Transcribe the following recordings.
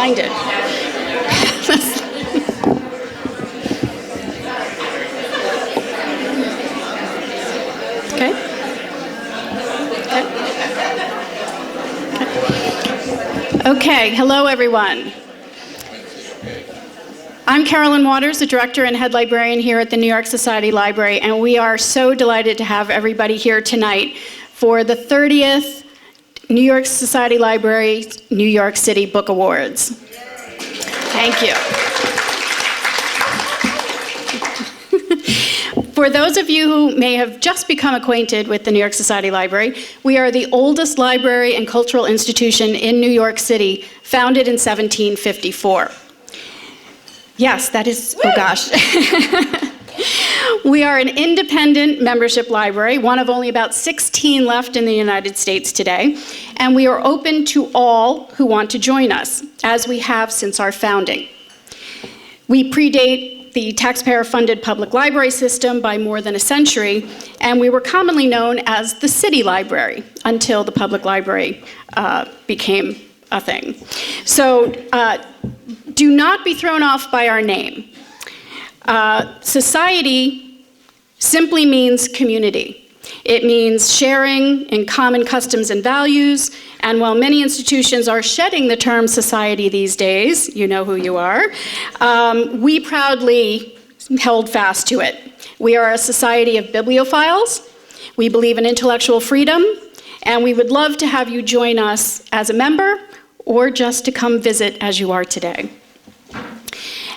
blinded. Okay. Okay, hello everyone. I'm Carolyn Waters, the director and head librarian here at the New York Society Library, and we are so delighted to have everybody here tonight for the 30th New York Society Library New York City Book Awards. Thank you. For those of you who may have just become acquainted with the New York Society Library, we are the oldest library and cultural institution in New York City, founded in 1754. Yes, that is, oh gosh. We are an independent membership library, one of only about 16 left in the United States today, and we are open to all who want to join us, as we have since our founding. We predate the taxpayer-funded public library system by more than a century, and we were commonly known as the City Library until the public library became a thing. So do not be thrown off by our name. Society simply means community. It means sharing in common customs and values, and while many institutions are shedding the term society these days, you know who you are, we proudly held fast to it. We are a society of bibliophiles, we believe in intellectual freedom, and we would love to have you join us as a member or just to come visit as you are today.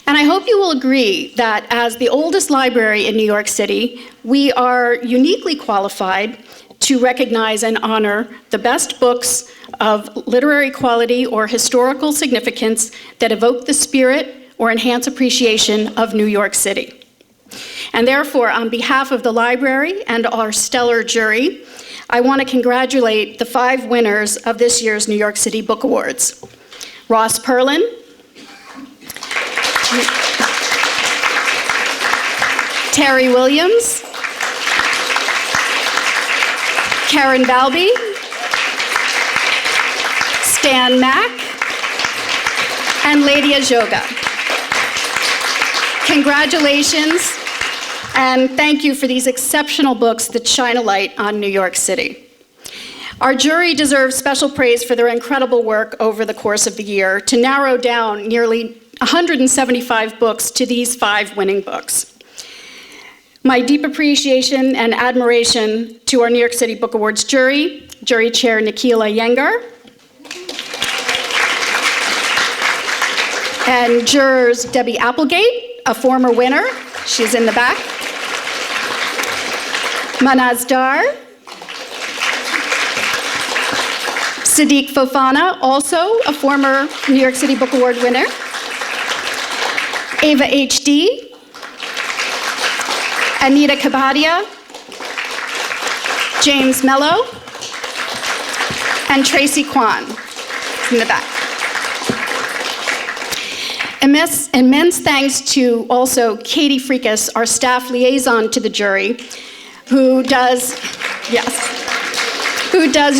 And I hope you will agree that as the oldest library in New York City, we are uniquely qualified to recognize and honor the best books of literary quality or historical significance that evoke the spirit or enhance appreciation of New York City. And therefore, on behalf of the library and our stellar jury, I want to congratulate the 5 winners of this year's New York City Book Awards. Ross Perlin, Terry Williams, Karen Balby, Stan Mack, and Lady Ajoga. Congratulations, and thank you for these exceptional books that shine a light on New York City. Our jury deserves special praise for their incredible work over the course of the year to narrow down nearly 175 books to these 5 winning books. My deep appreciation and admiration to our New York City Book Awards jury, Jury Chair Nikila Yengar, and jurors Debbie Applegate, a former winner, she's in the back, Manaz Dar, Sadiq Fofana, also a former New York City Book Award winner, Ava H.D., Anita Kabadia, James Mello, and Tracy Kwan in the back. Immense thanks to also Katie Freakus, our staff liaison to the jury, who does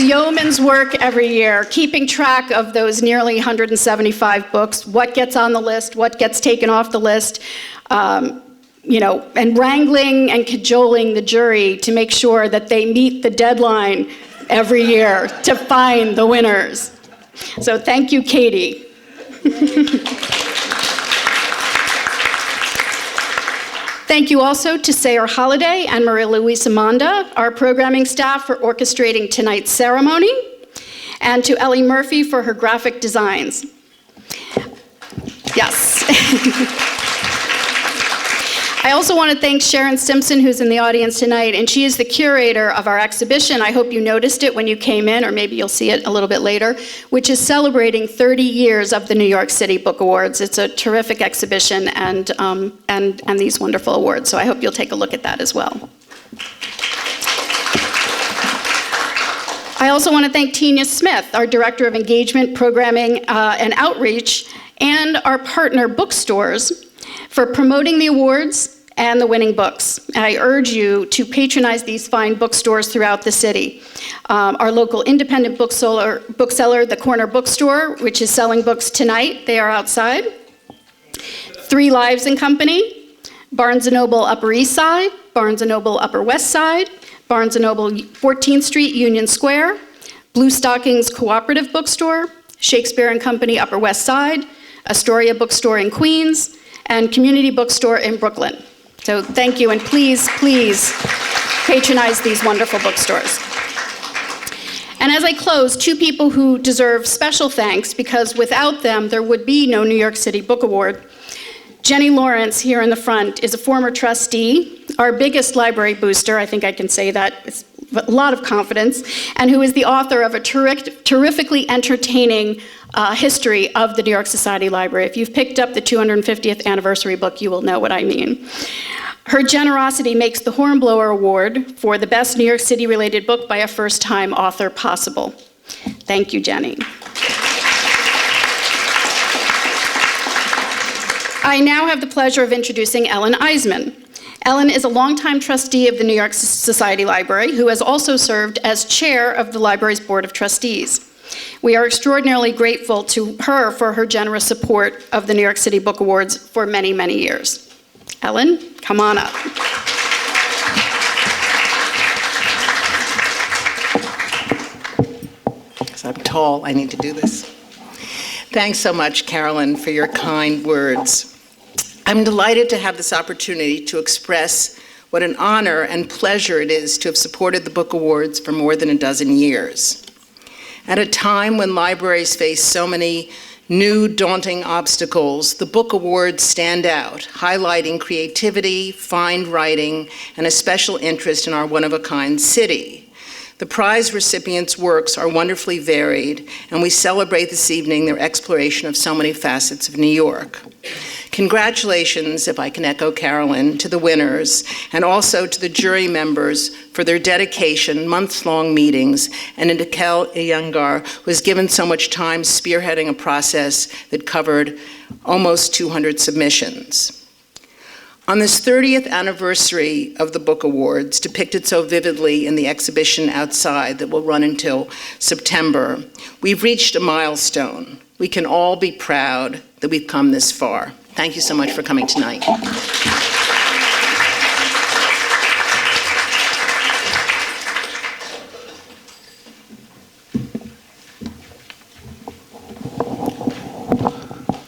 yeoman's work every year, keeping track of those nearly 175 books, what gets on the list, what gets taken off the list, and wrangling and cajoling the jury to make sure that they meet the deadline every year to find the winners. So thank you, Katie. Thank you also to Sayre Holiday and Maria Luisa Monda, our programming staff, for orchestrating tonight's ceremony, and to Ellie Murphy for her graphic designs. Yes. I also want to thank Sharon Simpson, who's in the audience tonight, and she is the curator of our exhibition. I hope you noticed it when you came in, or maybe you'll see it a little bit later, which is celebrating 30 years of the New York City Book Awards. It's a terrific exhibition and these wonderful awards, so I hope you'll take a look at that as well. I also want to thank Tina Smith, our Director of Engagement, Programming, and Outreach, and our partner bookstores for promoting the awards and the winning books. And I urge you to patronize these fine bookstores throughout the city. Our local independent bookseller, The Corner Bookstore, which is selling books tonight, they are outside. 3 Lives and Company, Barnes & Noble Upper East Side, Barnes & Noble Upper West Side, Barnes & Noble 14th Street, Union Square, Blue Stockings Cooperative Bookstore, Shakespeare and Company Upper West Side, Astoria Bookstore in Queens, and Community Bookstore in Brooklyn. So thank you, and please, please patronize these wonderful bookstores. And as I close, 2 people who deserve special thanks, because without them, there would be no New York City Book Award. Jenny Lawrence, here in the front, is a former trustee, our biggest library booster, I think I can say that with a lot of confidence, and who is the author of a terrifically entertaining history of the New York Society Library. If you've picked up the 250th anniversary book, you will know what I mean. Her generosity makes the Hornblower Award for the best New York City-related book by a first-time author possible. Thank you, Jenny. I now have the pleasure of introducing Ellen Eisman. Ellen is a longtime trustee of the New York Society Library, who has also served as chair of the library's Board of Trustees. We are extraordinarily grateful to her for her generous support of the New York City Book Awards for many, many years. Ellen, come on up. Because I'm tall, I need to do this. Thanks so much, Carolyn, for your kind words. I'm delighted to have this opportunity to express what an honor and pleasure it is to have supported the Book Awards for more than a dozen years. At a time when libraries face so many new, daunting obstacles, the Book Awards stand out, highlighting creativity, fine writing, and a special interest in our one-of-a-kind city. The prize recipients' works are wonderfully varied, and we celebrate this evening their exploration of so many facets of New York. Congratulations, if I can echo Carolyn, to the winners, and also to the jury members for their dedication, months-long meetings, and to Kel Iyengar, who has given so much time spearheading a process that covered almost 200 submissions. On this 30th anniversary of the Book Awards, depicted so vividly in the exhibition outside that will run until September, we've reached a milestone. We can all be proud that we've come this far. Thank you so much for coming tonight.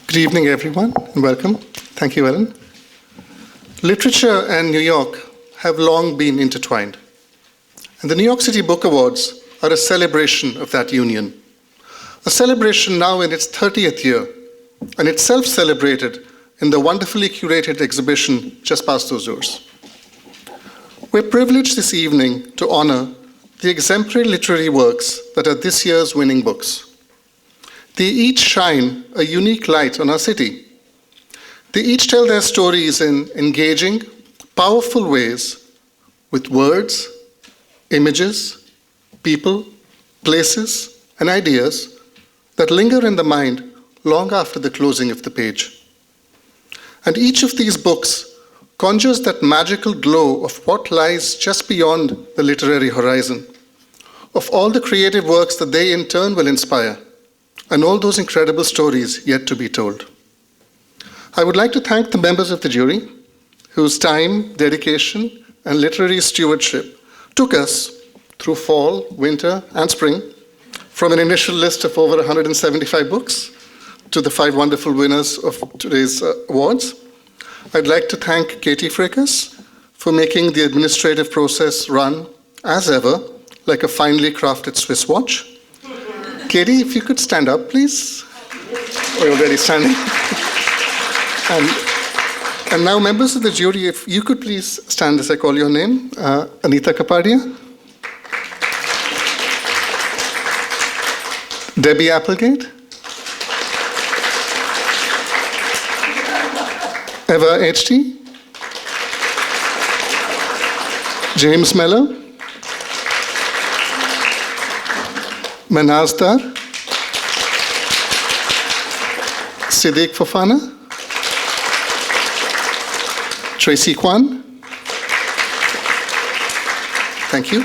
Good evening, everyone, and welcome. Thank you, Ellen. Literature and New York have long been intertwined, and the New York City Book Awards are a celebration of that union. A celebration now in its 30th year, and itself celebrated in the wonderfully curated exhibition just past those doors. We're privileged this evening to honor the exemplary literary works that are this year's winning books. They each shine a unique light on our city. They each tell their stories in engaging, powerful ways with words, images, people, places, and ideas that linger in the mind long after the closing of the page. And each of these books conjures that magical glow of what lies just beyond the literary horizon, of all the creative works that they in turn will inspire, and all those incredible stories yet to be told. I would like to thank the members of the jury, whose time, dedication, and literary stewardship took us through fall, winter, and spring, from an initial list of over 175 books to the 5 wonderful winners of today's awards. I'd like to thank Katie Fracas for making the administrative process run, as ever, like a finely crafted Swiss watch. Katie, if you could stand up, please. Oh, you're already standing. And now, members of the jury, if you could please stand as I call your name. Anita Kapadia. Debbie Applegate. Eva H.T. James Mello. Manaz Dar. Siddiq Fofana. Tracy Kwan. Thank you.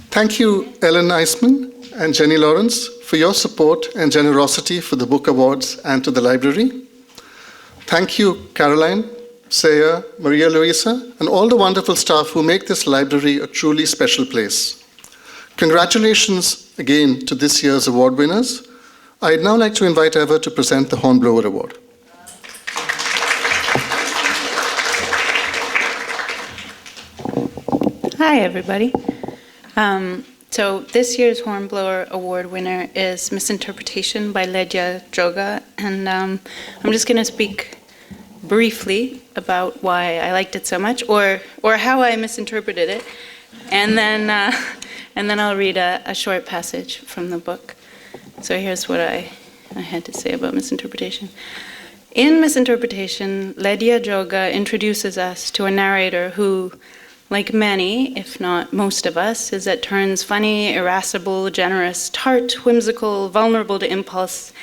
Thank you, Ellen Eisman and Jenny Lawrence, for your support and generosity for the book awards and to the library. Thank you, Caroline, Saya, Maria Luisa, and all the wonderful staff who make this library a truly special place. Congratulations again to this year's award winners. I'd now like to invite Eva to present the Hornblower Award. Hi, everybody. So this year's Hornblower Award winner is Misinterpretation by Ledya Joga, and I'm just going to speak briefly about why I liked it so much, or how I misinterpreted it, and then I'll read a short passage from the book. So here's what I had to say about Misinterpretation. In Misinterpretation, Ledya Joga introduces us to a narrator who, like many, if not most of us, is at turns funny, irascible, generous, tart, whimsical, vulnerable to impulse,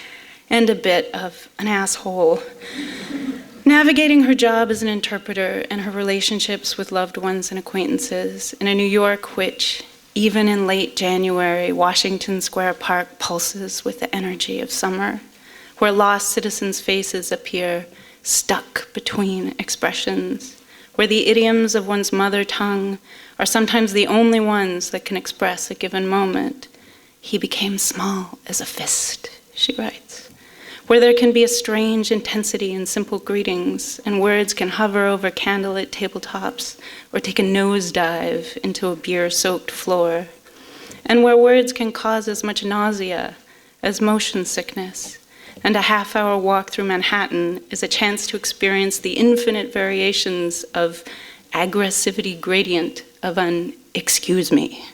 and a bit of an asshole. Navigating her job as an interpreter and her relationships with loved ones and acquaintances in a New York which, even in late January, Washington Square Park pulses with the energy of summer, where lost citizens' faces appear stuck between expressions, where the idioms of one's mother tongue are sometimes the only ones that can express a given moment. He became small as a fist, she writes. Where there can be a strange intensity in simple greetings, and words can hover over candlelit tabletops or take a nosedive into a beer-soaked floor, and where words can cause as much nausea as motion sickness, and a half-hour walk through Manhattan is a chance to experience the infinite variations of aggressivity gradient of an "excuse me."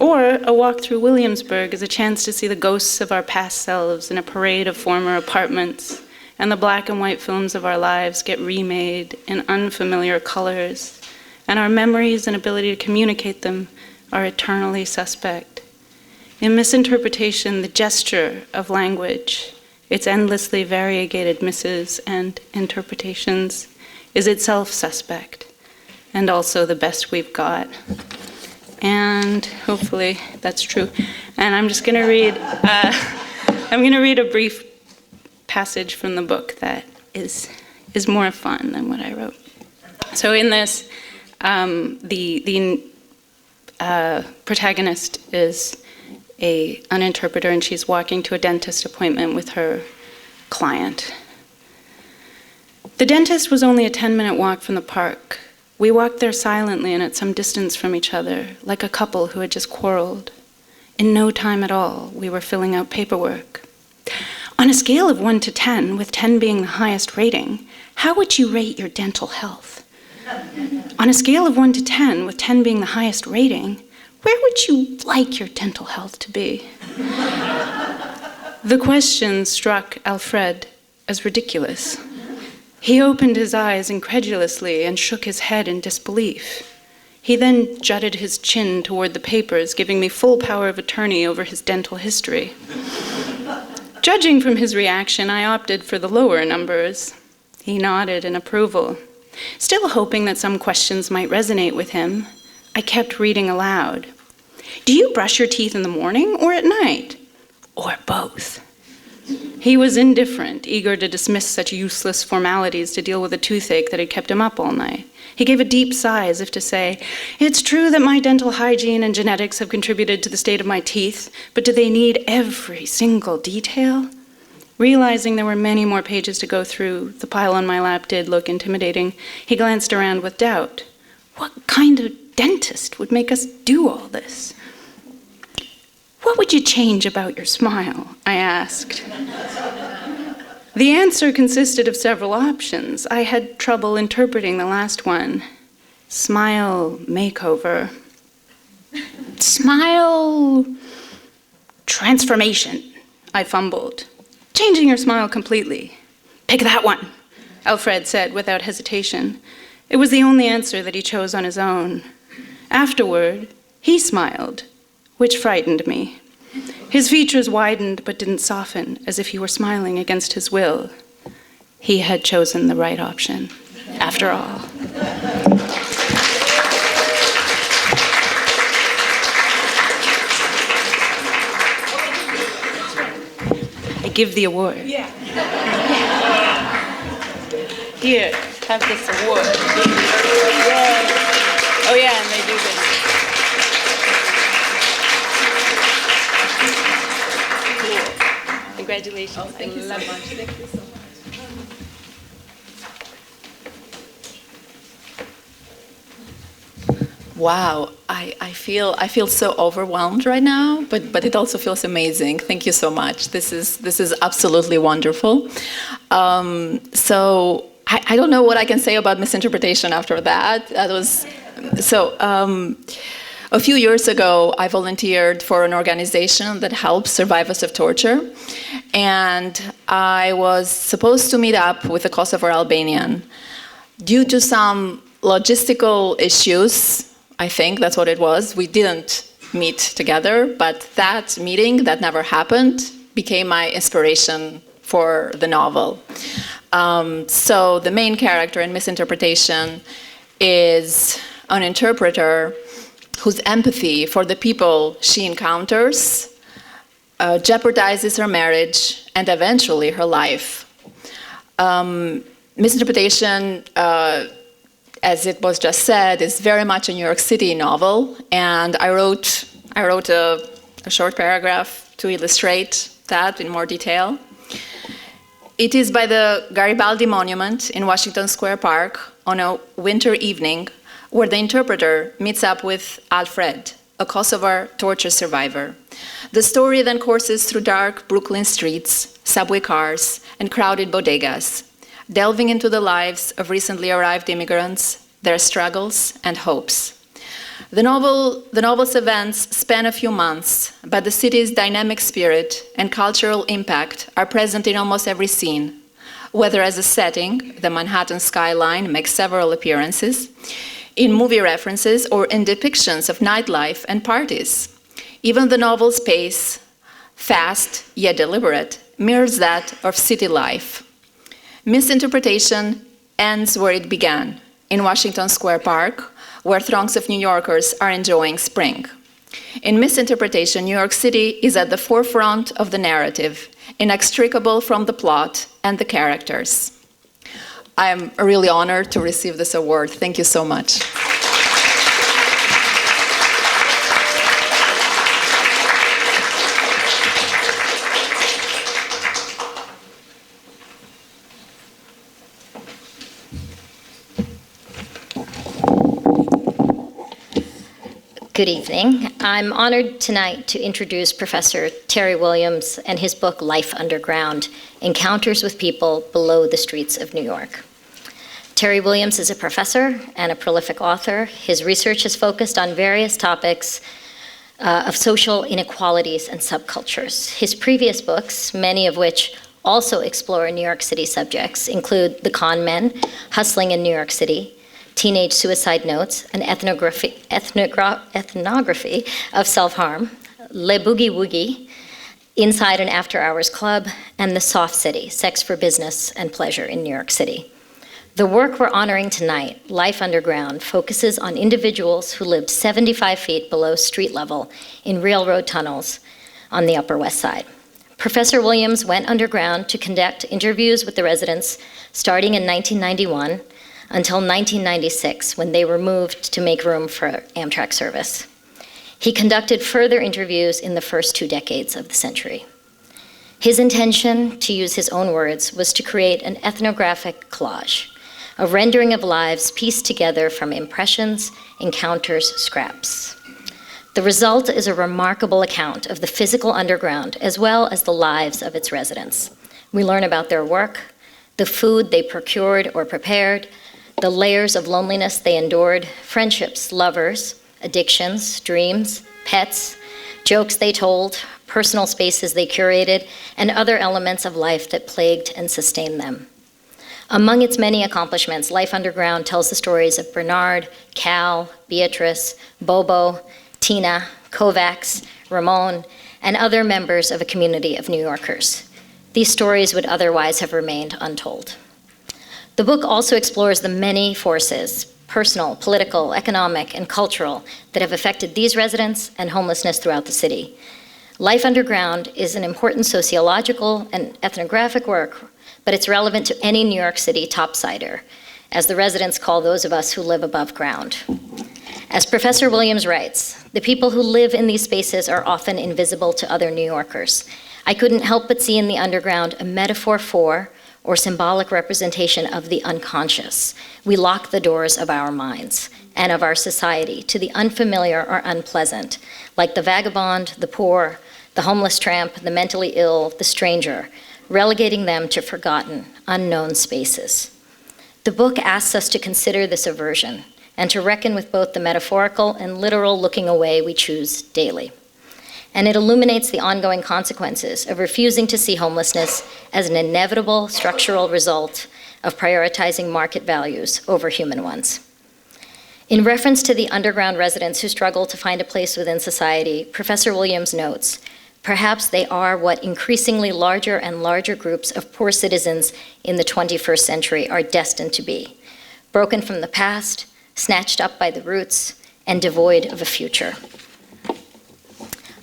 Or a walk through Williamsburg is a chance to see the ghosts of our past selves in a parade of former apartments, and the black and white films of our lives get remade in unfamiliar colors, and our memories and ability to communicate them are eternally suspect. In Misinterpretation, the gesture of language, its endlessly variegated misses and interpretations, is itself suspect, and also the best we've got. And hopefully that's true. And I'm just going to read, a brief passage from the book that is more fun than what I wrote. So in this, the protagonist is an interpreter, and she's walking to a dentist appointment with her client. The dentist was only a 10-minute walk from the park. We walked there silently and at some distance from each other, like a couple who had just quarreled. In no time at all, we were filling out paperwork. On a scale of 1 to 10, with 10 being the highest rating, how would you rate your dental health? On a scale of 1 to 10, with 10 being the highest rating, where would you like your dental health to be? The question struck Alfred as ridiculous. He opened his eyes incredulously and shook his head in disbelief. He then jutted his chin toward the papers, giving me full power of attorney over his dental history. Judging from his reaction, I opted for the lower numbers. He nodded in approval. Still hoping that some questions might resonate with him, I kept reading aloud. Do you brush your teeth in the morning or at night? Or both? He was indifferent, eager to dismiss such useless formalities to deal with a toothache that had kept him up all night. He gave a deep sigh as if to say, it's true that my dental hygiene and genetics have contributed to the state of my teeth, but do they need every single detail? Realizing there were many more pages to go through, the pile on my lap did look intimidating. He glanced around with doubt. What kind of dentist would make us do all this? What would you change about your smile? I asked. The answer consisted of several options. I had trouble interpreting the last one. Smile makeover. Smile transformation, I fumbled. Changing your smile completely. Pick that one, Alfred said without hesitation. It was the only answer that he chose on his own. Afterward, he smiled, which frightened me. His features widened but didn't soften, as if he were smiling against his will. He had chosen the right option. after all. I give the award. Yeah. Here, have this award. Yay. Oh yeah, and they do this. Cool. Congratulations. Oh, thank you so much. Thank you so much. Wow, I feel so overwhelmed right now, but it also feels amazing. Thank you so much. This is absolutely wonderful. So I don't know what I can say about misinterpretation after that. That was so. A few years ago, I volunteered for an organization that helps survivors of torture, and I was supposed to meet up with a Kosovar Albanian. Due to some logistical issues, I think that's what it was, we didn't meet together, but that meeting that never happened became my inspiration for the novel. So the main character in Misinterpretation is an interpreter whose empathy for the people she encounters jeopardizes her marriage and eventually her life. Misinterpretation, as it was just said, is very much a New York City novel, and I wrote a short paragraph to illustrate that in more detail. It is by the Garibaldi Monument in Washington Square Park on a winter evening where the interpreter meets up with Alfred, a Kosovar torture survivor. The story then courses through dark Brooklyn streets, subway cars, and crowded bodegas, delving into the lives of recently arrived immigrants, their struggles and hopes. The novel's events span a few months, but the city's dynamic spirit and cultural impact are present in almost every scene. Whether as a setting, the Manhattan skyline makes several appearances, in movie references, or in depictions of nightlife and parties. Even the novel's pace, fast yet deliberate, mirrors that of city life. Misinterpretation ends where it began, in Washington Square Park, where throngs of New Yorkers are enjoying spring. In Misinterpretation, New York City is at the forefront of the narrative, inextricable from the plot and the characters. I am really honored to receive this award. Thank you so much. Good evening. I'm honored tonight to introduce Professor Terry Williams and his book, Life Underground: Encounters with People Below the Streets of New York. Terry Williams is a professor and a prolific author. His research has focused on various topics of social inequalities and subcultures. His previous books, many of which also explore New York City subjects, include The Con Men, Hustling in New York City, Teenage Suicide Notes, an ethnography of self-harm, Le Boogie Woogie, Inside and After Hours Club, and The Soft City, Sex for Business and Pleasure in New York City. The work we're honoring tonight, Life Underground, focuses on individuals who lived 75 feet below street level in railroad tunnels on the Upper West Side. Professor Williams went underground to conduct interviews with the residents starting in 1991 until 1996, when they were moved to make room for Amtrak service. He conducted further interviews in the first 2 decades of the century. His intention, to use his own words, was to create an ethnographic collage, a rendering of lives pieced together from impressions, encounters, scraps. The result is a remarkable account of the physical underground as well as the lives of its residents. We learn about their work, the food they procured or prepared, the layers of loneliness they endured, friendships, lovers, addictions, dreams, pets, jokes they told, personal spaces they curated, and other elements of life that plagued and sustained them. Among its many accomplishments, Life Underground tells the stories of Bernard, Cal, Beatrice, Bobo, Tina, Kovacs, Ramon, and other members of a community of New Yorkers. These stories would otherwise have remained untold. The book also explores the many forces, personal, political, economic, and cultural, that have affected these residents and homelessness throughout the city. Life Underground is an important sociological and ethnographic work, but it's relevant to any New York City topsider, as the residents call those of us who live above ground. As Professor Williams writes, the people who live in these spaces are often invisible to other New Yorkers. I couldn't help but see in the underground a metaphor for, or symbolic representation of, the unconscious. We lock the doors of our minds and of our society to the unfamiliar or unpleasant, like the vagabond, the poor, the homeless tramp, the mentally ill, the stranger, relegating them to forgotten, unknown spaces. The book asks us to consider this aversion and to reckon with both the metaphorical and literal looking away we choose daily. And it illuminates the ongoing consequences of refusing to see homelessness as an inevitable structural result of prioritizing market values over human ones. In reference to the underground residents who struggle to find a place within society, Professor Williams notes, perhaps they are what increasingly larger and larger groups of poor citizens in the 21st century are destined to be, broken from the past, snatched up by the roots, and devoid of a future.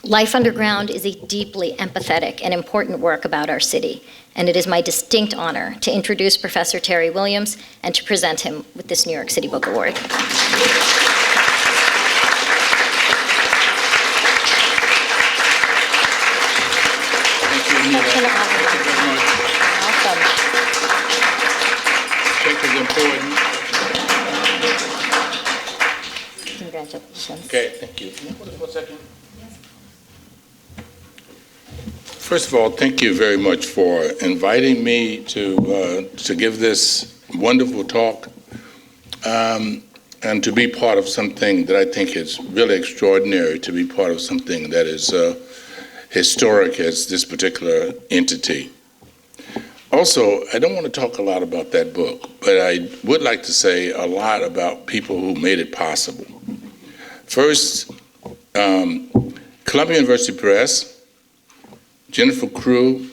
Life Underground is a deeply empathetic and important work about our city, and it is my distinct honor to introduce Professor Terry Williams and to present him with this New York City Book Award. Congratulations. Okay, thank you. Can you hold this 1 second? First of all, thank you very much for inviting me to give this wonderful talk and to be part of something that I think is really extraordinary, to be part of something that is historic as this particular entity. Also, I don't want to talk a lot about that book, but I would like to say a lot about people who made it possible. First, Columbia University Press, Jennifer Crew,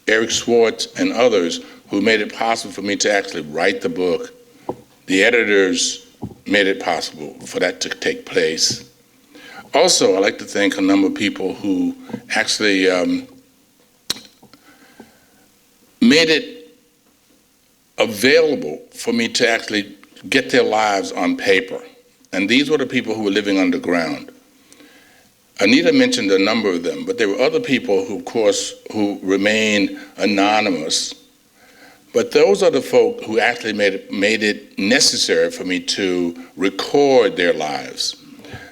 Eric Schwartz, and others who made it possible for me to actually write the book. The editors made it possible for that to take place. Also, I'd like to thank a number of people who actually made it available for me to actually get their lives on paper. And these were the people who were living underground. Anita mentioned a number of them, but there were other people who, of course, who remain anonymous. But those are the folk who actually made it necessary for me to record their lives.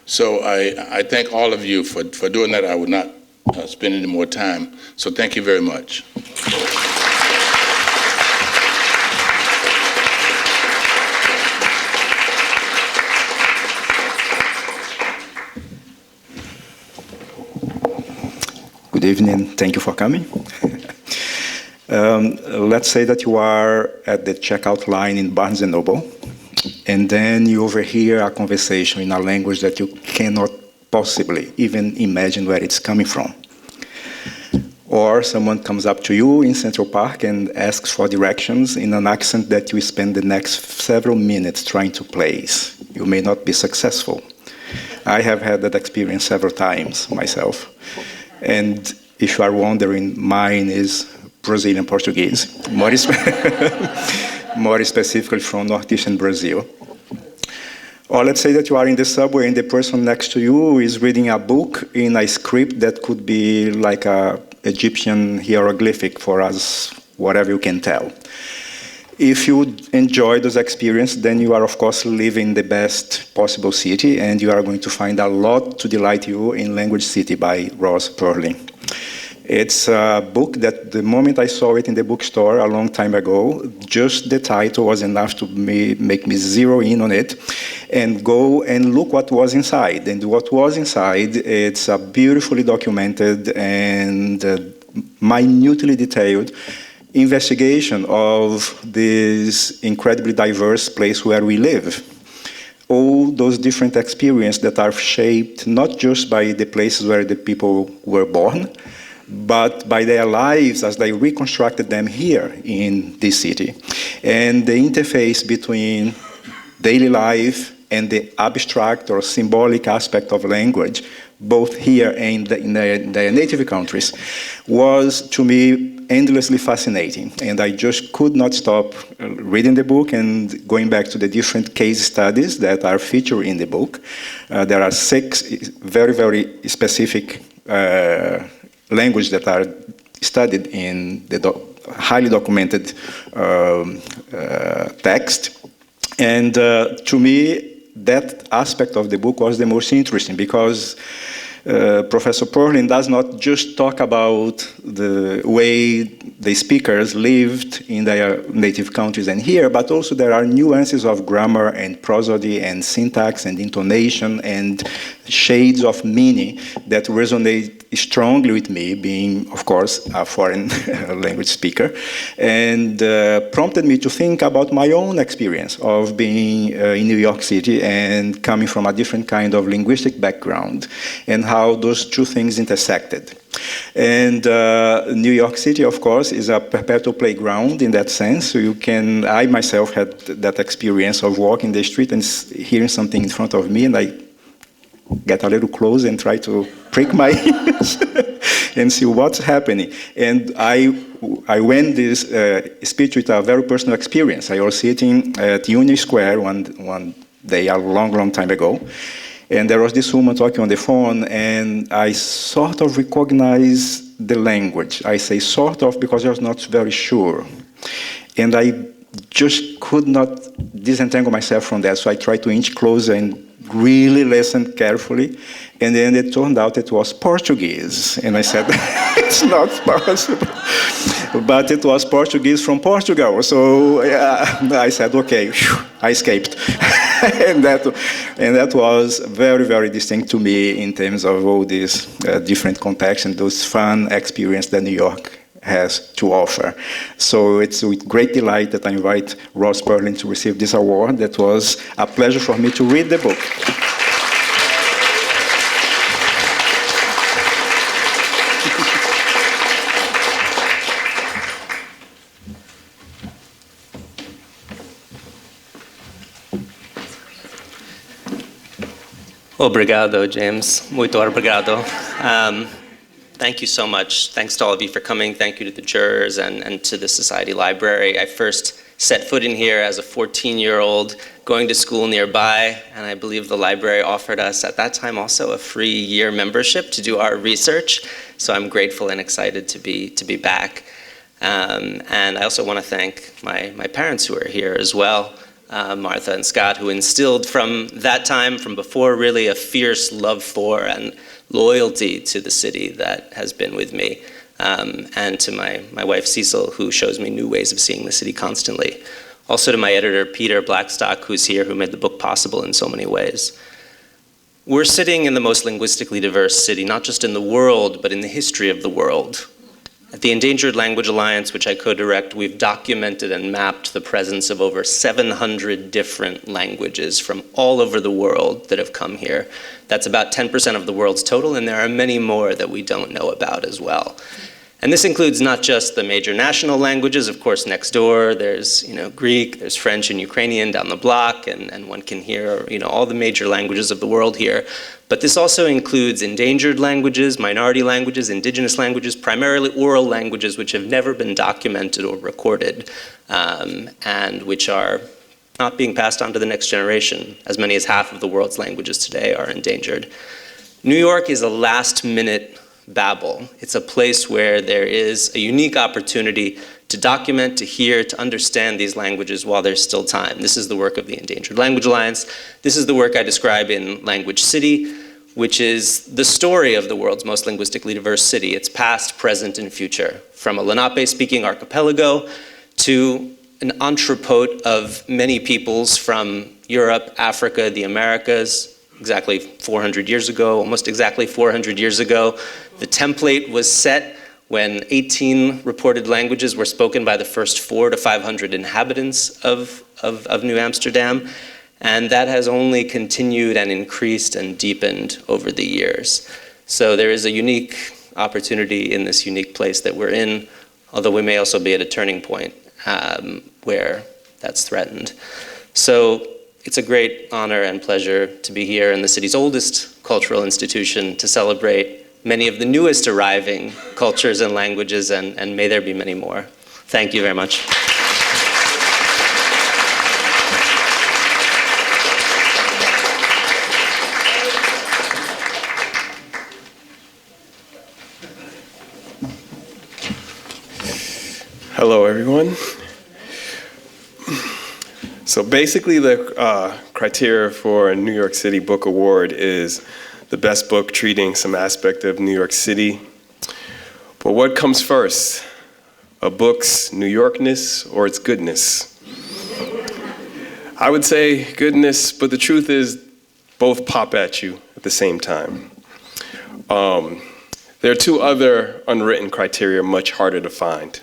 So I thank all of you for doing that. I would not spend any more time. So thank you very much. Good evening. Thank you for coming. Let's say that you are at the checkout line in Barnes & Noble, and then you overhear a conversation in a language that you cannot possibly even imagine where it's coming from. Or someone comes up to you in Central Park and asks for directions in an accent that you spend the next several minutes trying to place. You may not be successful. I have had that experience several times myself. And if you are wondering, mine is Brazilian Portuguese, more specifically from northeastern Brazil. Or let's say that you are in the subway and the person next to you is reading a book in a script that could be like a Egyptian hieroglyphic for us, whatever you can tell. If you enjoy those experiences, then you are, of course, living the best possible city, and you are going to find a lot to delight you in Language City by Ross Perling. It's a book that the moment I saw it in the bookstore a long time ago, just the title was enough to make me zero in on it and go and look what was inside. And what was inside, it's a beautifully documented and minutely detailed investigation of this incredibly diverse place where we live. All those different experiences that are shaped not just by the places where the people were born, but by their lives as they reconstructed them here in this city. And the interface between daily life and the abstract or symbolic aspect of language, both here and in their native countries, was to me endlessly fascinating. And I just could not stop reading the book and going back to the different case studies that are featured in the book. There are 6 very, very specific languages that are studied in the highly documented text. And to me, that aspect of the book was the most interesting because Professor Perlin does not just talk about the way the speakers lived in their native countries and here, but also there are nuances of grammar and prosody and syntax and intonation and shades of meaning that resonate strongly with me, being, of course, a foreign language speaker, and prompted me to think about my own experience of being in New York City and coming from a different kind of linguistic background, and how those two things intersected. And New York City, of course, is a perpetual playground in that sense. So I myself had that experience of walking the street and hearing something in front of me, and I get a little close and try to prick my ears and see what's happening. And I went this speech with a very personal experience. I was sitting at Union Square one day, a long time ago, and there was this woman talking on the phone, and I sort of recognized the language. I say sort of because I was not very sure. And I just could not disentangle myself from that, so I tried to inch closer and really listened carefully, and then it turned out it was Portuguese. And I said, it's not possible. But it was Portuguese from Portugal. So I said, okay, I escaped. and that was very, very distinct to me in terms of all these different contexts and those fun experiences that New York has to offer. So it's with great delight that I invite Ross Perlin to receive this award. That was a pleasure for me to read the book. Obrigado, James. Muito obrigado. Thank you so much. Thanks to all of you for coming. Thank you to the jurors and to the Society Library. I first set foot in here as a 14-year-old going to school nearby, and I believe the library offered us at that time also a free year membership to do our research. So I'm grateful and excited to be back. And I also want to thank my parents who are here as well, Martha and Scott, who instilled from that time, from before, really a fierce love for and loyalty to the city that has been with me, and to my wife Cecil, who shows me new ways of seeing the city constantly. Also to my editor Peter Blackstock, who's here, who made the book possible in so many ways. We're sitting in the most linguistically diverse city, not just in the world, but in the history of the world. At the Endangered Language Alliance, which I co-direct, we've documented and mapped the presence of over 700 different languages from all over the world that have come here. That's about 10% of the world's total, and there are many more that we don't know about as well. And this includes not just the major national languages. Of course, next door, there's Greek, there's French and Ukrainian down the block, and one can hear all the major languages of the world here. But this also includes endangered languages, minority languages, indigenous languages, primarily oral languages which have never been documented or recorded, and which are not being passed on to the next generation. As many as half of the world's languages today are endangered. New York is a last-minute Babel. It's a place where there is a unique opportunity to document, to hear, to understand these languages while there's still time. This is the work of the Endangered Language Alliance. This is the work I describe in Language City, which is the story of the world's most linguistically diverse city. It's past, present, and future. From a Lenape-speaking archipelago to an entrepot of many peoples from Europe, Africa, the Americas, exactly 400 years ago, almost exactly 400 years ago. The template was set when 18 reported languages were spoken by the first 400 to 500 inhabitants of New Amsterdam, and that has only continued and increased and deepened over the years. So there is a unique opportunity in this unique place that we're in, although we may also be at a turning point where that's threatened. So it's a great honor and pleasure to be here in the city's oldest cultural institution to celebrate many of the newest arriving cultures and languages, and may there be many more. Thank you very much. Hello, everyone. So basically the criteria for a New York City Book Award is the best book treating some aspect of New York City. But what comes first? A book's New Yorkness or its goodness? I would say goodness, but the truth is both pop at you at the same time. There are two other unwritten criteria much harder to find.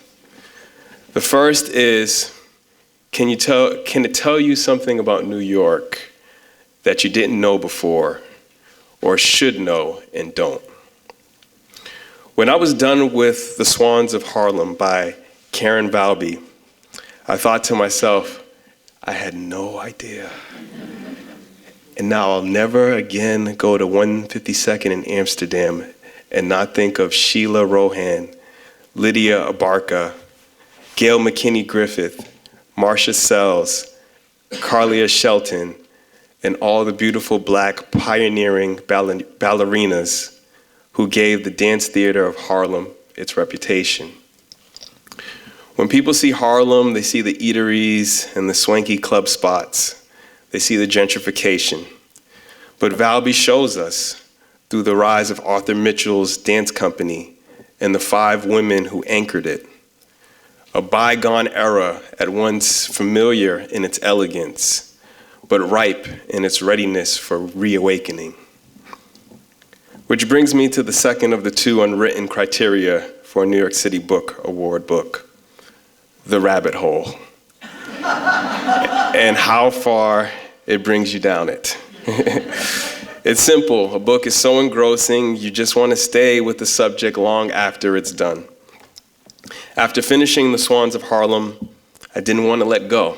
The first is, can it tell you something about New York that you didn't know before or should know and don't? When I was done with The Swans of Harlem by Karen Valby, I thought to myself, I had no idea. And now I'll never again go to 152nd in Amsterdam and not think of Sheila Rohan, Lydia Abarca, Gail McKinney Griffith, Marcia Sells, Carlia Shelton, and all the beautiful Black pioneering ballerinas who gave the dance theater of Harlem its reputation. When people see Harlem, they see the eateries and the swanky club spots. They see the gentrification. But Valby shows us, through the rise of Arthur Mitchell's dance company and the 5 women who anchored it, a bygone era at once familiar in its elegance, but ripe in its readiness for reawakening. Which brings me to the second of the two unwritten criteria for a New York City Book Award book, The Rabbit Hole, and how far it brings you down it. It's simple. A book is so engrossing, you just want to stay with the subject long after it's done. After finishing The Swans of Harlem, I didn't want to let go.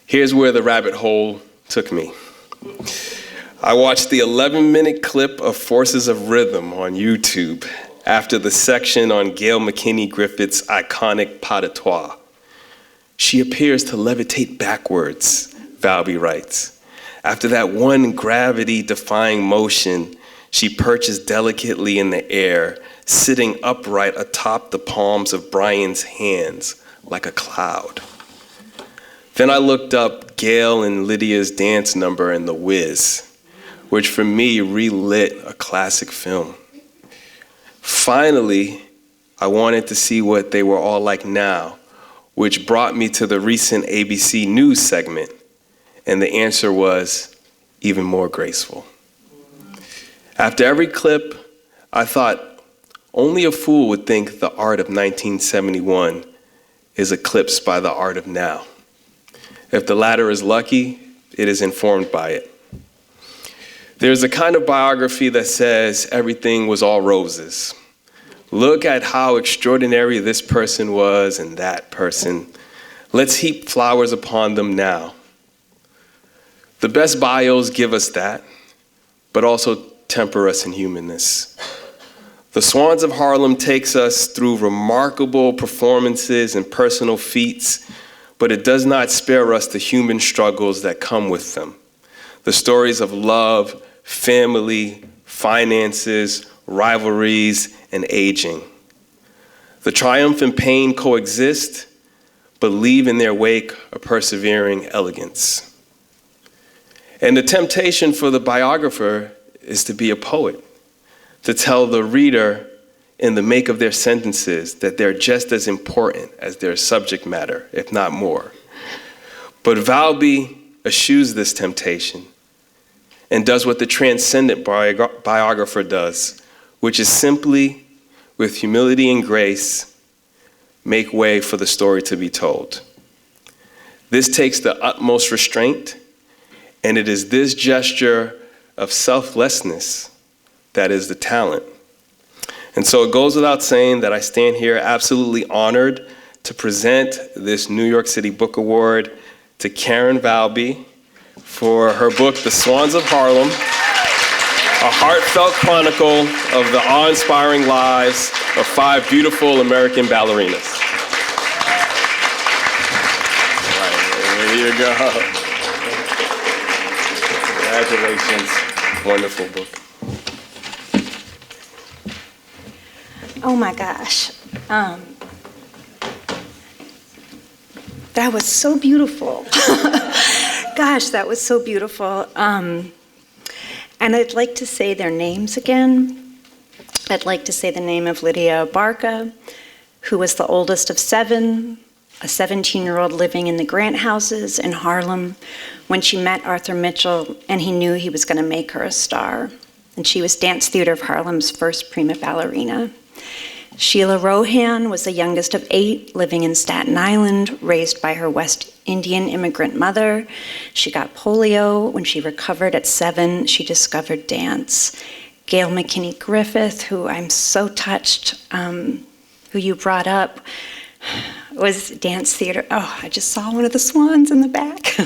Here's where the rabbit hole took me. I watched the 11-minute clip of Forces of Rhythm on YouTube after the section on Gail McKinney Griffith's iconic pas de trois. She appears to levitate backwards, Valby writes. After that one gravity-defying motion, she perches delicately in the air, sitting upright atop the palms of Brian's hands like a cloud. Then I looked up Gail and Lydia's dance number in The Wiz, which for me relit a classic film. Finally, I wanted to see what they were all like now, which brought me to the recent ABC News segment, and the answer was even more graceful. After every clip, I thought, only a fool would think the art of 1971 is eclipsed by the art of now. If the latter is lucky, it is informed by it. There's a kind of biography that says everything was all roses. Look at how extraordinary this person was and that person. Let's heap flowers upon them now. The best bios give us that, but also temper us in humanness. The Swans of Harlem takes us through remarkable performances and personal feats, but it does not spare us the human struggles that come with them. The stories of love, family, finances, rivalries, and aging. The triumph and pain coexist, but leave in their wake a persevering elegance. And the temptation for the biographer is to be a poet, to tell the reader in the make of their sentences that they're just as important as their subject matter, if not more. But Valby eschews this temptation and does what the transcendent biographer does, which is simply, with humility and grace, make way for the story to be told. This takes the utmost restraint, and it is this gesture of selflessness that is the talent And so it goes without saying that I stand here absolutely honored to present this New York City Book Award to Karen Valby for her book, The Swans of Harlem, a heartfelt chronicle of the awe-inspiring lives of 5 beautiful American ballerinas. There you go. Congratulations. Wonderful book. Oh my gosh. That was so beautiful. Gosh, that was so beautiful. And I'd like to say their names again. I'd like to say the name of Lydia Abarca, who was the oldest of 7, a 17-year-old living in the Grant houses in Harlem when she met Arthur Mitchell, and he knew he was going to make her a star. And she was Dance Theater of Harlem's first prima ballerina. Sheila Rohan was the youngest of 8, living in Staten Island, raised by her West Indian immigrant mother. She got polio. When she recovered at 7, she discovered dance. Gail McKinney Griffith, who I'm so touched, who you brought up, was Dance Theater. Oh, I just saw one of the swans in the back.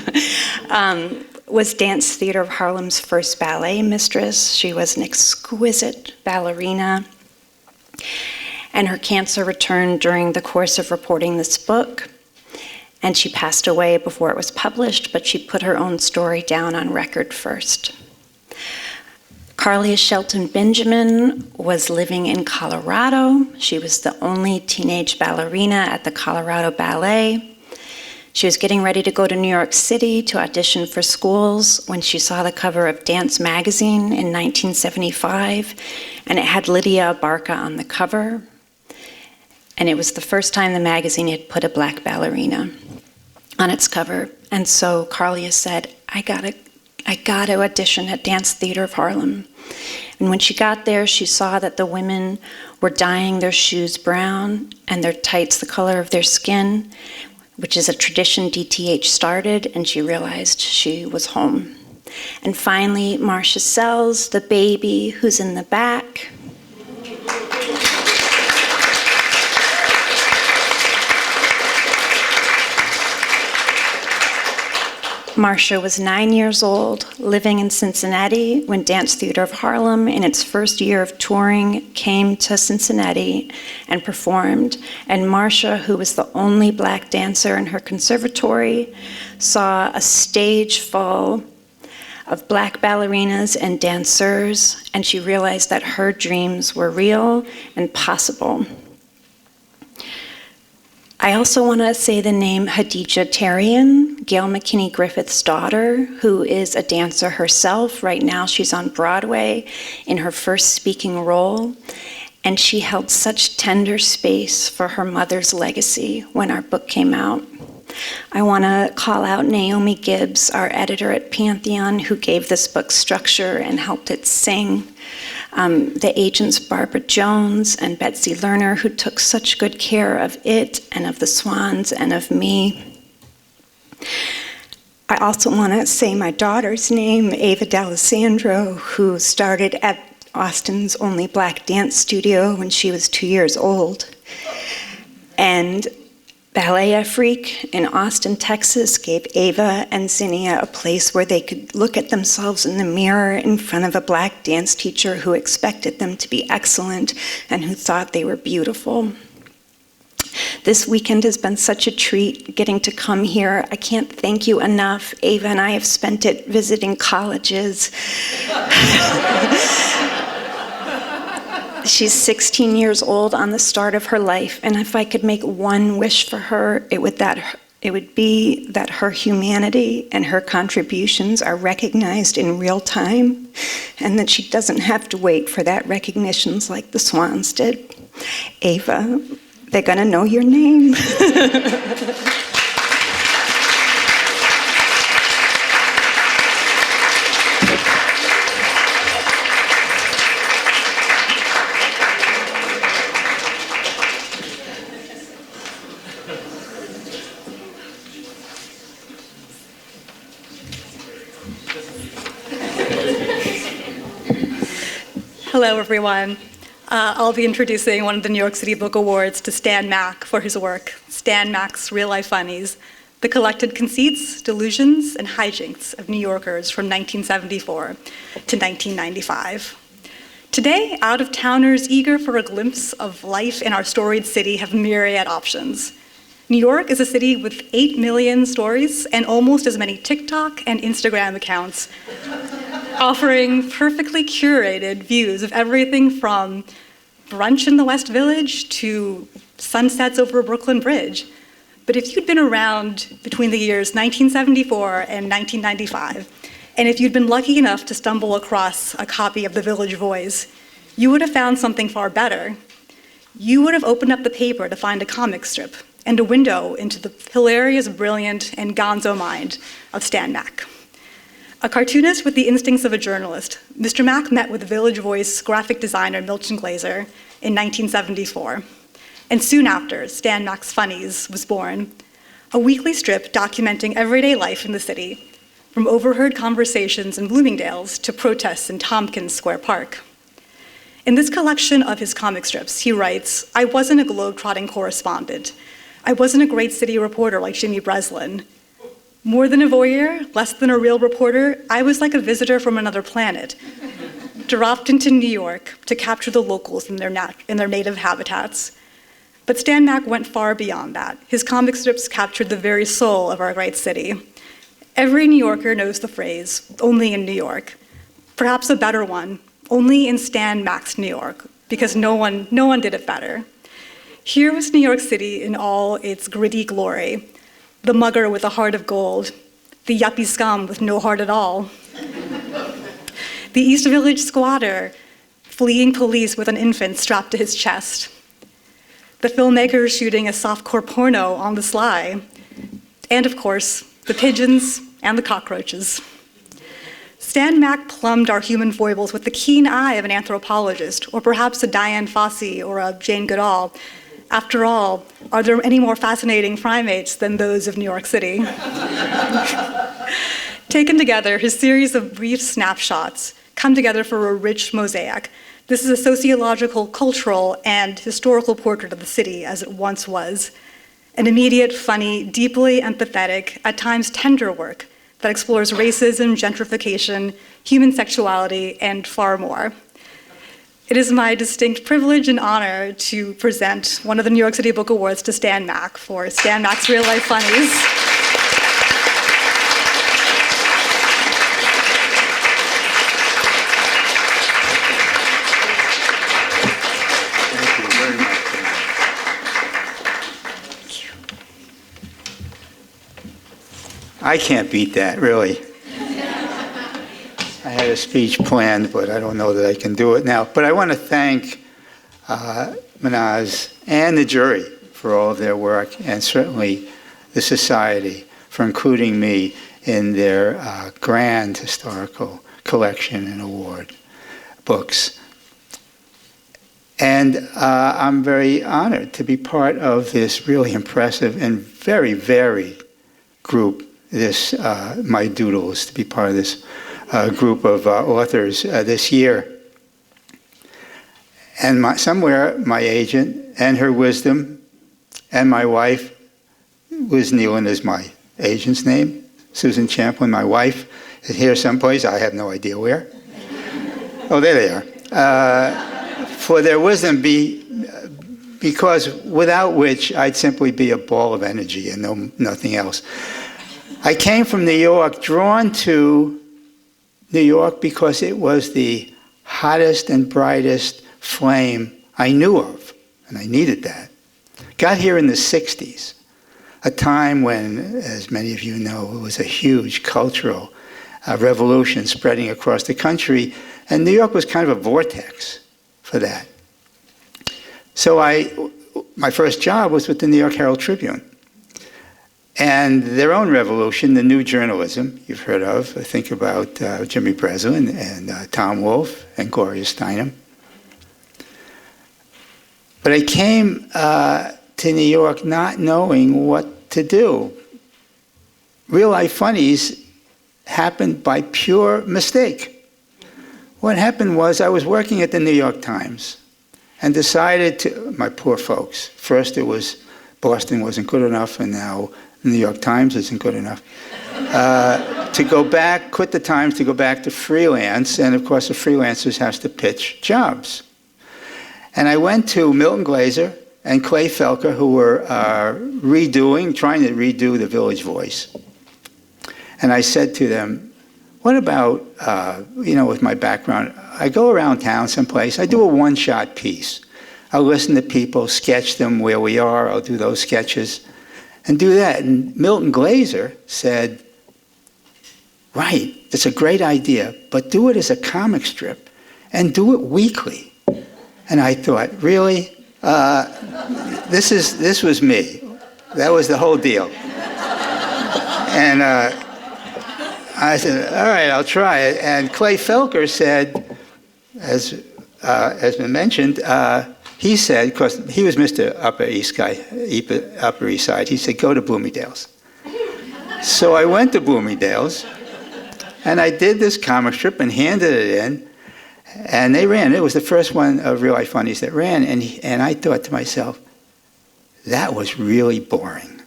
Was Dance Theater of Harlem's first ballet mistress. She was an exquisite ballerina. And her cancer returned during the course of reporting this book. And she passed away before it was published, but she put her own story down on record first. Carlia Shelton Benjamin was living in Colorado. She was the only teenage ballerina at the Colorado Ballet. She was getting ready to go to New York City to audition for schools when she saw the cover of Dance Magazine in 1975, and it had Lydia Abarca on the cover. And it was the first time the magazine had put a black ballerina on its cover. And so Carlia said, I gotta audition at Dance Theater of Harlem. And when she got there, she saw that the women were dyeing their shoes brown and their tights the color of their skin, which is a tradition DTH started, and she realized she was home. And finally, Marcia Sells, the baby who's in the back. Marcia was 9 years old, living in Cincinnati, when Dance Theater of Harlem, in its first year of touring, came to Cincinnati and performed. And Marcia, who was the only black dancer in her conservatory, saw a stage full of black ballerinas and dancers, and she realized that her dreams were real and possible. I also want to say the name Hadija Tarian, Gail McKinney Griffith's daughter, who is a dancer herself. Right now she's on Broadway in her first speaking role, and she held such tender space for her mother's legacy when our book came out. I want to call out Naomi Gibbs, our editor at Pantheon, who gave this book structure and helped it sing. The agents Barbara Jones and Betsy Lerner, who took such good care of it and of the swans and of me. I also want to say my daughter's name, Ava D'Alessandro, who started at Austin's only black dance studio when she was 2 years old. And Ballet Afrique in Austin, Texas, gave Ava and Zinnia a place where they could look at themselves in the mirror in front of a black dance teacher who expected them to be excellent and who thought they were beautiful. This weekend has been such a treat getting to come here. I can't thank you enough. Ava and I have spent it visiting colleges. She's 16 years old on the start of her life, and if I could make one wish for her, it would be that her humanity and her contributions are recognized in real time, and that she doesn't have to wait for that recognitions like the Swans did. Ava, they're gonna know your name. Hello, everyone. I'll be introducing one of the New York City Book Awards to Stan Mack for his work, Stan Mack's Real Life Funnies, the collected conceits, delusions, and hijinks of New Yorkers from 1974 to 1995. Today, out-of-towners eager for a glimpse of life in our storied city have myriad options. New York is a city with 8 million stories and almost as many TikTok and Instagram accounts, offering perfectly curated views of everything from brunch in the West Village to sunsets over Brooklyn Bridge. But if you'd been around between the years 1974 and 1995, and if you'd been lucky enough to stumble across a copy of The Village Voice, you would have found something far better. You would have opened up the paper to find a comic strip and a window into the hilarious, brilliant, and gonzo mind of Stan Mack. A cartoonist with the instincts of a journalist, Mr. Mack met with Village Voice graphic designer Milton Glaser in 1974. And soon after, Stan Mack's Funnies was born, a weekly strip documenting everyday life in the city, from overheard conversations in Bloomingdale's to protests in Tompkins Square Park. In this collection of his comic strips, he writes, "I wasn't a globe-trotting correspondent. I wasn't a great city reporter like Jimmy Breslin. More than a voyeur, less than a real reporter, I was like a visitor from another planet, dropped into New York to capture the locals in their native habitats." But Stan Mack went far beyond that. His comic strips captured the very soul of our great city. Every New Yorker knows the phrase, "only in New York." Perhaps a better one, "only in Stan Mack's New York," because no one did it better. Here was New York City in all its gritty glory. The mugger with a heart of gold, the yuppie scum with no heart at all, the East Village squatter fleeing police with an infant strapped to his chest, the filmmaker shooting a softcore porno on the sly, and of course, the pigeons and the cockroaches. Stan Mack plumbed our human foibles with the keen eye of an anthropologist, or perhaps a Diane Fossey or a Jane Goodall. After all, are there any more fascinating primates than those of New York City? Taken together, his series of brief snapshots come together for a rich mosaic. This is a sociological, cultural, and historical portrait of the city as it once was. An immediate, funny, deeply empathetic, at times tender work that explores racism, gentrification, human sexuality, and far more. It is my distinct privilege and honor to present one of the New York City Book Awards to Stan Mack for Stan Mack's Real Life Funnies. Thank you very much. I can't beat that, really. I had a speech planned, but I don't know that I can do it now. But I want to thank Manaz and the jury for all of their work, and certainly the Society for including me in their grand historical collection and award books. And I'm very honored to be part of this really impressive and very varied group. My doodle is to be part of this group of authors this year. And somewhere my agent and her wisdom and my wife, Liz Nealon is my agent's name, Susan Champlin, my wife, is here someplace, I have no idea where. Oh, there they are. For their wisdom, because without which I'd simply be a ball of energy and nothing else. I came from New York, drawn to New York because it was the hottest and brightest flame I knew of, and I needed that. Got here in the 60s, a time when, as many of you know, it was a huge cultural revolution spreading across the country, and New York was kind of a vortex for that. So my first job was with the New York Herald Tribune. And their own revolution, the new journalism you've heard of, think about Jimmy Breslin and Tom Wolfe and Gloria Steinem. But I came to New York not knowing what to do. Real Life Funnies happened by pure mistake. What happened was I was working at the New York Times, and decided to, my poor folks, first it was Boston wasn't good enough, and now the New York Times isn't good enough, to go back, quit the Times to go back to freelance, and of course the freelancers has to pitch jobs. And I went to Milton Glaser and Clay Felker, who were trying to redo the Village Voice. And I said to them, what about, with my background, I go around town someplace, I do a one-shot piece. I'll listen to people, sketch them where we are, I'll do those sketches, and do that. And Milton Glaser said, right, it's a great idea, but do it as a comic strip, and do it weekly. And I thought, really? This was me. That was the whole deal. And I said, all right, I'll try it. And Clay Felker said, as been mentioned, he said, because he was Mr. Upper East Side, he said, go to Bloomingdale's. So I went to Bloomingdale's, and I did this comic strip and handed it in, and they ran. It was the first one of Real Life Funnies that ran, and I thought to myself, that was really boring.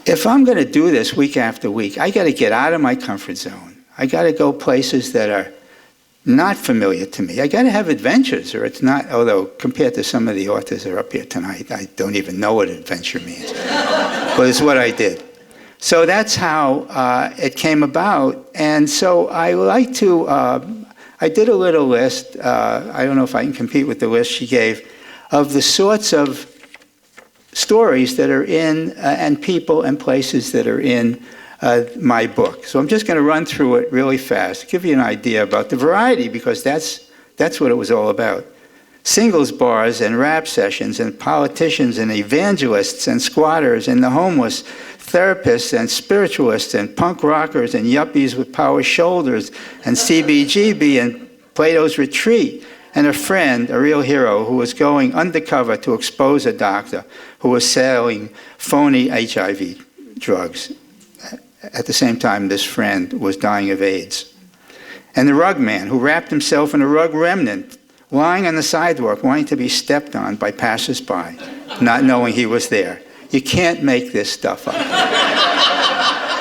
If I'm going to do this week after week, I got to get out of my comfort zone. I got to go places that are not familiar to me. I got to have adventures, or it's not, although compared to some of the authors that are up here tonight, I don't even know what adventure means. But it's what I did. So that's how it came about. And so I like to, I did a little list, I don't know if I can compete with the list she gave, of the sorts of stories that are in, and people and places that are in my book. So I'm just going to run through it really fast, give you an idea about the variety, because that's what it was all about. Singles bars and rap sessions and politicians and evangelists and squatters and the homeless, therapists and spiritualists and punk rockers and yuppies with power shoulders and CBGB and Plato's Retreat, and a friend, a real hero, who was going undercover to expose a doctor who was selling phony HIV drugs. At the same time, this friend was dying of AIDS. And the rug man who wrapped himself in a rug remnant, lying on the sidewalk, wanting to be stepped on by passers-by, not knowing he was there. You can't make this stuff up.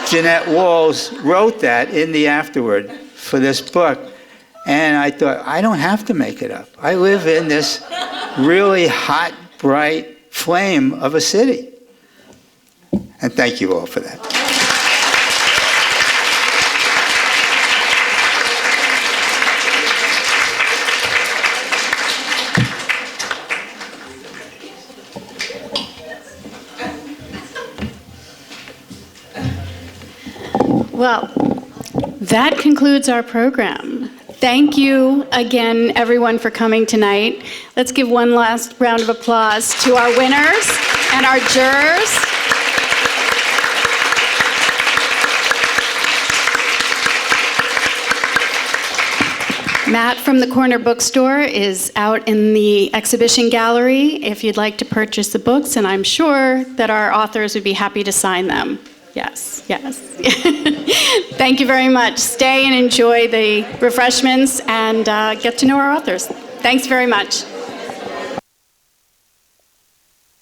Jeanette Walls wrote that in the afterword for this book. And I thought, I don't have to make it up. I live in this really hot, bright flame of a city. And thank you all for that. Well, that concludes our program. Thank you again, everyone, for coming tonight. Let's give one last round of applause to our winners and our jurors. Matt from the Corner Bookstore is out in the exhibition gallery if you'd like to purchase the books, and I'm sure that our authors would be happy to sign them. Yes, yes. Thank you very much. Stay and enjoy the refreshments and get to know our authors. Thanks very much.